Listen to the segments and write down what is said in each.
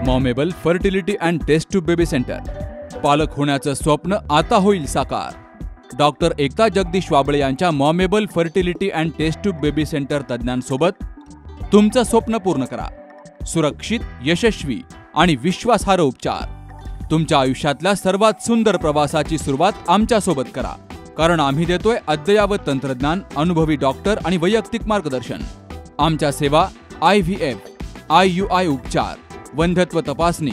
मॉमेबल fertility and test tube baby centre. पालक होण्याचं स्वप्न आता होईल साकार. डॉक्टर एकता जगदीश वाबळे यांच्या मॉमेबल fertility and test tube baby centre तज्ज्ञांसोबत तुमचं स्वप्न पूर्ण करा. सुरक्षित, यशस्वी आणि विश्वासार्ह उपचार. तुमच्या आयुष्यातल्या सर्वात सुंदर प्रवासाची सुरुवात आमच्यासोबत करा. कारण आम्ही देतोय अद्ययावत तंत्रज्ञान, अनुभवी डॉक्टर आणि वैयक्तिक मार्गदर्शन. आमच्या सेवा IVF, IUI उपचार, वंध्यत्व तपासणी,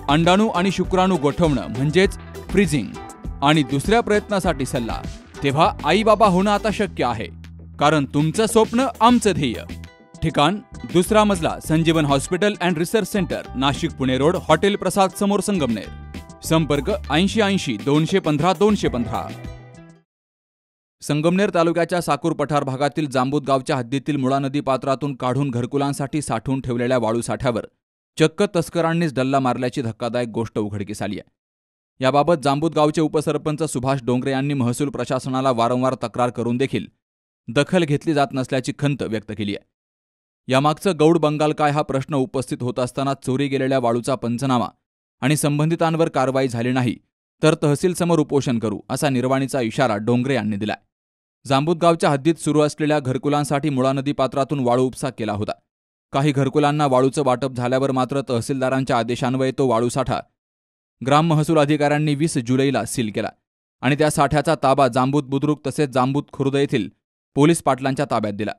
अंडाणू आणि शुक्राणू गोठवणं म्हणजेच फ्रीजिंग आणि दुसऱ्या प्रयत्नासाठी सल्ला. तेव्हा आई बाबा होणं आता शक्य आहे. कारण तुमचं स्वप्न आमचं ध्येय. ठिकाण 2रा मजला, Sanjivan hospital and research centre, Nashik Pune road, hotel Prasad समोर, संगमनेर. संपर्क 8080 215 215. संगमनेर तालुक्याच्या साकूर पठार भागातील जांबूद गावच्या हद्दीतील मुळा नदी पात्रातून काढून घरकुलांसाठी साठवून ठेवलेल्या वाळू साठ्यावर चक्क तस्करांनीच डल्ला मारल्याची धक्कादायक गोष्ट उघडकीस आली आहे. याबाबत जांबूद गावचे उपसरपंच सुभाष डोंगरे यांनी महसूल प्रशासनाला वारंवार तक्रार करून देखील दखल घेतली जात नसल्याची खंत व्यक्त केली आहे. यामागचं गौड बंगाल काय हा प्रश्न उपस्थित होत असताना चोरी गेलेल्या वाळूचा पंचनामा आणि संबंधितांवर कारवाई झाली नाही तर तहसीलसमोर उपोषण करू असा निर्वाणीचा इशारा डोंगरे यांनी दिलाय. जांबूद गावच्या हद्दीत सुरू असलेल्या घरकुलांसाठी मुळा नदी पात्रातून वाळू उपसा केला होता. काही घरकुलांना वाळूचं वाटप झाल्यावर मात्र तहसीलदारांच्या आदेशान्वये तो वाळू साठा ग्राम महसूल अधिकाऱ्यांनी 20 जुलैला सील केला आणि त्या साठ्याचा ताबा जांबूद बुद्रुक तसेच जांबूद खुर्द येथील पोलीस पाटलांच्या ताब्यात दिला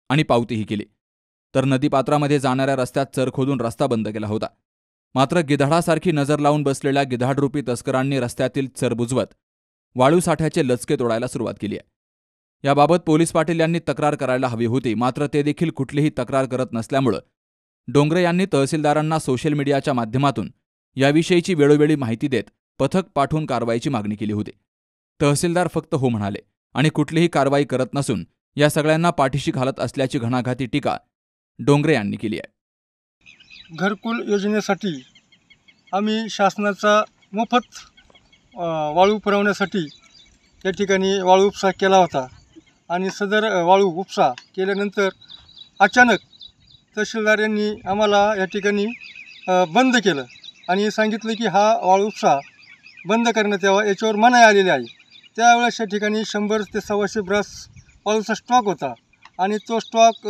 आणि पावतीही केली. तर नदीपात्रामध्ये जाणाऱ्या रस्त्यात चर खोदून रस्ता बंद केला होता. मात्र गिधाडासारखी नजर लावून बसलेल्या गिधाडरूपी तस्करांनी रस्त्यातील चर बुजवत वाळू साठ्याचे लचके तोडायला सुरुवात केली आहे. याबाबत पोलीस पाटील यांनी तक्रार करायला हवी होती, मात्र ते देखील कुठलीही तक्रार करत नसल्यामुळे डोंगरे यांनी तहसीलदारांना सोशल मीडियाच्या माध्यमातून याविषयीची वेळोवेळी माहिती देत पथक पाठवून कारवाईची मागणी केली होती. तहसीलदार फक्त हो म्हणाले आणि कुठलीही कारवाई करत नसून या सगळ्यांना पाठीशी घालत असल्याची घणाघाती टीका डोंगरे यांनी केली आहे. घरकुल योजनेसाठी आम्ही शासनाचा मोफत वाळू पुरवण्यासाठी या ठिकाणी वाळू उपसा केला होता आणि सदर वाळू उपसा केल्यानंतर अचानक तहसीलदार यांनी आम्हाला या ठिकाणी बंद केलं आणि सांगितलं की हा वाळू उपसा बंद करण्यात यावा, याच्यावर मनाई आलेली आहे. त्यावेळेस या ठिकाणी 100 ते 125 ब्रस वाळूचा स्टॉक होता आणि तो स्टॉक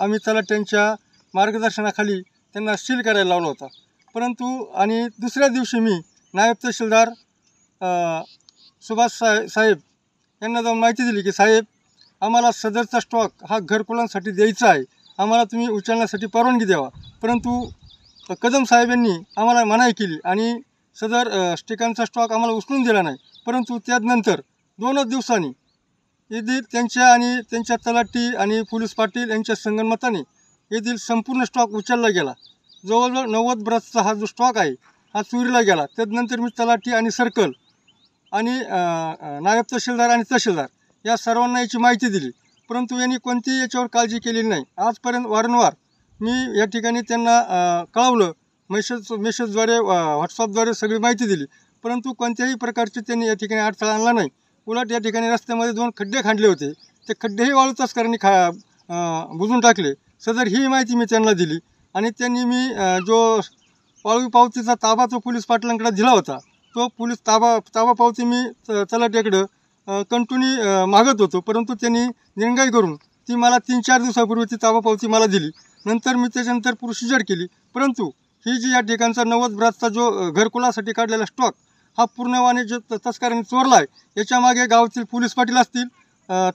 आम्ही तलाठ्यांच्या मार्गदर्शनाखाली त्यांना सील करायला लावला होता. परंतु आणि दुसऱ्या दिवशी मी नायब तहसीलदार सुभाष साहेब यांना जाऊन माहिती दिली की साहेब, आम्हाला सदरचा स्टॉक हा घरकुलांसाठी द्यायचा आहे, आम्हाला तुम्ही उचलण्यासाठी परवानगी द्यावा. परंतु कदम साहेब यांनी आम्हाला मनाई केली आणि सदर स्टिकांचा स्टॉक आम्हाला उचलून दिला नाही. परंतु त्यानंतर 2 दिवसांनी येथील त्यांच्या आणि त्यांच्या तलाठी आणि पोलीस पाटील यांच्या संगनमताने येथील संपूर्ण स्टॉक उचलला गेला. जवळजवळ 90 ब्रसचा हा जो स्टॉक आहे हा चोरीला गेला. त्यानंतर मी तलाठी आणि सर्कल आणि नायब तहसीलदार आणि तहसीलदार या सर्वांना याची माहिती दिली, परंतु यांनी कोणतीही याच्यावर काळजी केलेली नाही. आजपर्यंत वारंवार मी या ठिकाणी त्यांना कळवलं, मेसेजद्वारे व्हॉट्सअपद्वारे सगळी माहिती दिली, परंतु कोणत्याही प्रकारची त्यांनी या ठिकाणी अडथळा आणला नाही. उलट या ठिकाणी रस्त्यामध्ये 2 खड्डे खांडले होते, ते खड्डेही वाळू तस्करांनी बुजून टाकले. सदर ही माहिती मी त्यांना दिली आणि त्यांनी मी जो वाळू पावतीचा ताबा जो पोलीस पाटलांकडे दिला होता, तो पोलीस ताबा पावती मी तलाट्याकडं कंटिन्यू मागत होतो, परंतु त्यांनी निर्णय करून ती मला 3-4 दिवसापूर्वी ती ताबा पावती मला दिली. नंतर मी त्याच्यानंतर प्रोसिजर केली, परंतु ही जी या ठिकाणचा 90 ब्रसचा जो घरकुलासाठी काढलेला स्टॉक हा पूर्णपणे जो तस्करांनी चोरला आहे, याच्यामागे गावातील पोलीस पाटील असतील,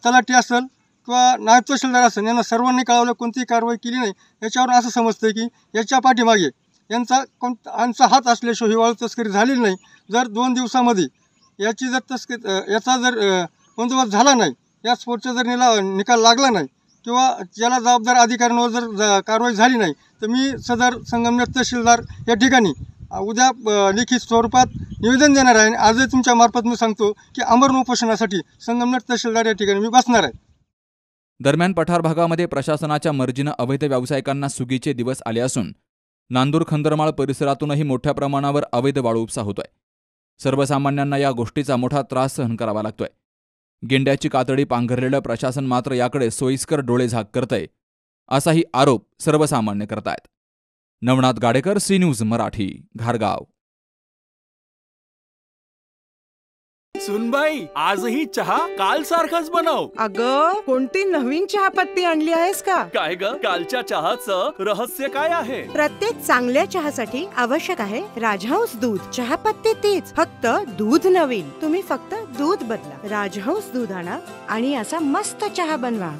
तलाठी असेल किंवा नायब तहसीलदार असेल, यांना सर्वांनी कळवलं, कोणतीही कारवाई केली नाही. याच्यावर असं समजतं की याच्या पाठीमागे यांचा हात असल्याशिवाय ही वाळू तस्करी झालेली नाही. जर 2 दिवसामध्ये याची जर याचा जर बंदोबस्त झाला नाही, या स्फोटचा जर निकाल लागला नाही किंवा ज्याला जबाबदार अधिकाऱ्यांवर जर कारवाई झाली नाही, तर मी सदर संगमनेर तहसीलदार या ठिकाणी उद्या लिखित स्वरूपात निवेदन देणार आहे. आजही तुमच्या मार्फत मी सांगतो की आमरण उपोषणासाठी संगमनेर तहसीलदार या ठिकाणी मी बसणार आहे. दरम्यान पठार भागामध्ये प्रशासनाच्या मर्जीनं अवैध व्यावसायिकांना सुगीचे दिवस आले असून नांदूर खंदरमाळ परिसरातूनही मोठ्या प्रमाणावर अवैध वाळू उपसा होतोय. सर्वसामान्यांना या गोष्टीचा मोठा त्रास सहन करावा लागतोय. गेंड्याची कातडी पांघरलेलं प्रशासन मात्र याकडे सोयीस्कर डोळेझाक करतंय, असाही आरोप सर्वसामान्य करतायत. नवनाथ गाडेकर, सी न्यूज मराठी, घारगाव. सुनबाई, आजही चहा काल सारखाच बनव. अगं, कोणती नवीन चहापत्ती आणली आहेस का? काय ग, कालच्या चहाचं रहस्य काय आहे? प्रत्येक चांगल्या चहासाठी आवश्यक आहे राजहंस दूध. चहापत्ती तीच, फक्त दूध नवीन. तुम्ही फक्त दूध बदला. राजहंस दूध आणा आणि असा मस्त चहा बनवा.